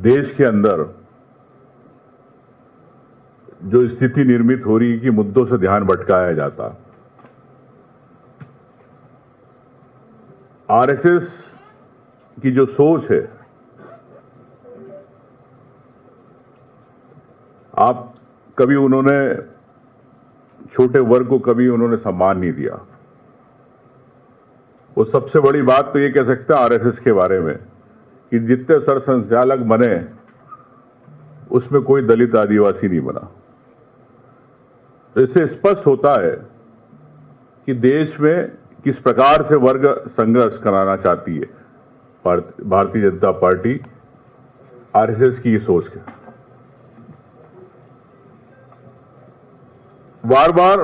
देश के अंदर जो स्थिति निर्मित हो रही है कि मुद्दों से ध्यान भटकाया जाता, आरएसएस की जो सोच है, आप कभी उन्होंने छोटे वर्ग को कभी उन्होंने सम्मान नहीं दिया। वो सबसे बड़ी बात तो ये कह सकते हैं आरएसएस के बारे में कि जितने सर संचालक बने उसमें कोई दलित आदिवासी नहीं बना। तो इससे स्पष्ट होता है कि देश में किस प्रकार से वर्ग संघर्ष कराना चाहती है भारतीय जनता पार्टी, आरएसएस की सोच के। बार बार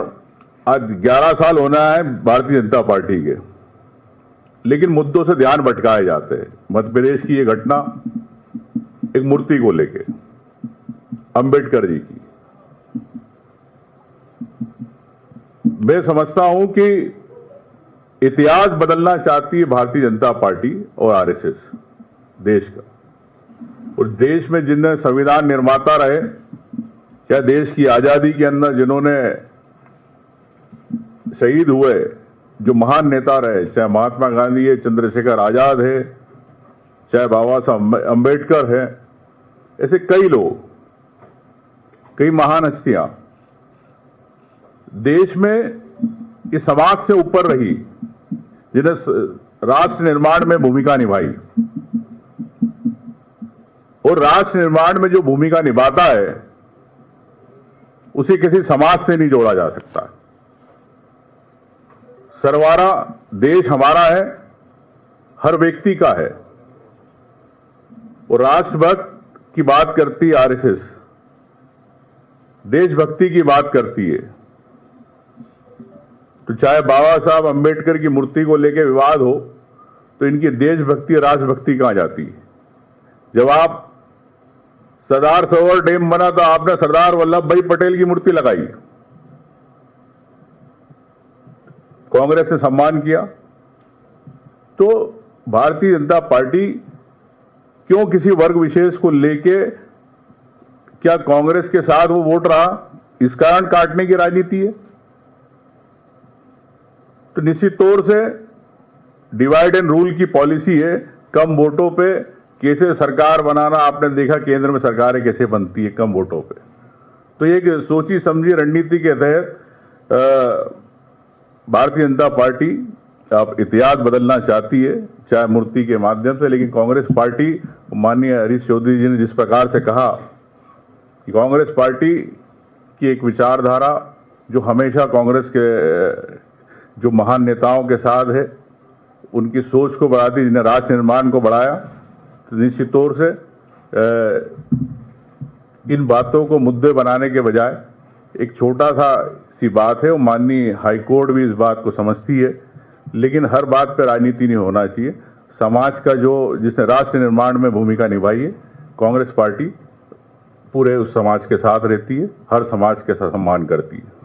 आज 11 साल होना है भारतीय जनता पार्टी के, लेकिन मुद्दों से ध्यान भटकाए जाते हैं। मध्य प्रदेश की ये घटना एक मूर्ति को लेके, अंबेडकर जी की, मैं समझता हूं कि इतिहास बदलना चाहती है भारतीय जनता पार्टी और आरएसएस देश का। और देश में जिनने संविधान निर्माता रहे या देश की आजादी के अंदर जिन्होंने शहीद हुए, जो महान नेता रहे, चाहे महात्मा गांधी है, चंद्रशेखर आजाद है, चाहे बाबा साहब अंबेडकर है, ऐसे कई लोग, कई महान हस्तियां देश में इस समाज से ऊपर रही, जिन्हें राष्ट्र निर्माण में भूमिका निभाई। और राष्ट्र निर्माण में जो भूमिका निभाता है उसे किसी समाज से नहीं जोड़ा जा सकता। सरवारा देश हमारा है, हर व्यक्ति का है। और राष्ट्रभक्त की बात करती है आरएसएस, देशभक्ति की बात करती है। तो चाहे बाबा साहब अंबेडकर की मूर्ति को लेकर विवाद हो, तो इनकी देशभक्ति और राष्ट्रभक्ति कहां जाती है? जब आप सरदार सरोवर डैम बना तो आपने सरदार वल्लभ भाई पटेल की मूर्ति लगाई, कांग्रेस ने सम्मान किया। तो भारतीय जनता पार्टी क्यों किसी वर्ग विशेष को लेके, क्या कांग्रेस के साथ वो वोट रहा, इस कारण काटने की राजनीति है? तो निश्चित तौर से डिवाइड एंड रूल की पॉलिसी है, कम वोटों पे कैसे सरकार बनाना। आपने देखा केंद्र में सरकारें कैसे बनती है कम वोटों पे। तो एक सोची समझी रणनीति के तहत भारतीय जनता पार्टी अब इतिहास बदलना चाहती है, चाहे मूर्ति के माध्यम से। लेकिन कांग्रेस पार्टी, माननीय हरीश चौधरी जी ने जिस प्रकार से कहा कि कांग्रेस पार्टी की एक विचारधारा जो हमेशा कांग्रेस के जो महान नेताओं के साथ है, उनकी सोच को बढ़ाती, जिन्हें राष्ट्र निर्माण को बढ़ाया, तो निश्चित तौर से इन बातों को मुद्दे बनाने के बजाय एक छोटा सा सी बात है, वो माननीय हाईकोर्ट भी इस बात को समझती है। लेकिन हर बात पर राजनीति नहीं होना चाहिए। समाज का जो जिसने राष्ट्र निर्माण में भूमिका निभाई है, कांग्रेस पार्टी पूरे उस समाज के साथ रहती है, हर समाज के साथ सम्मान करती है।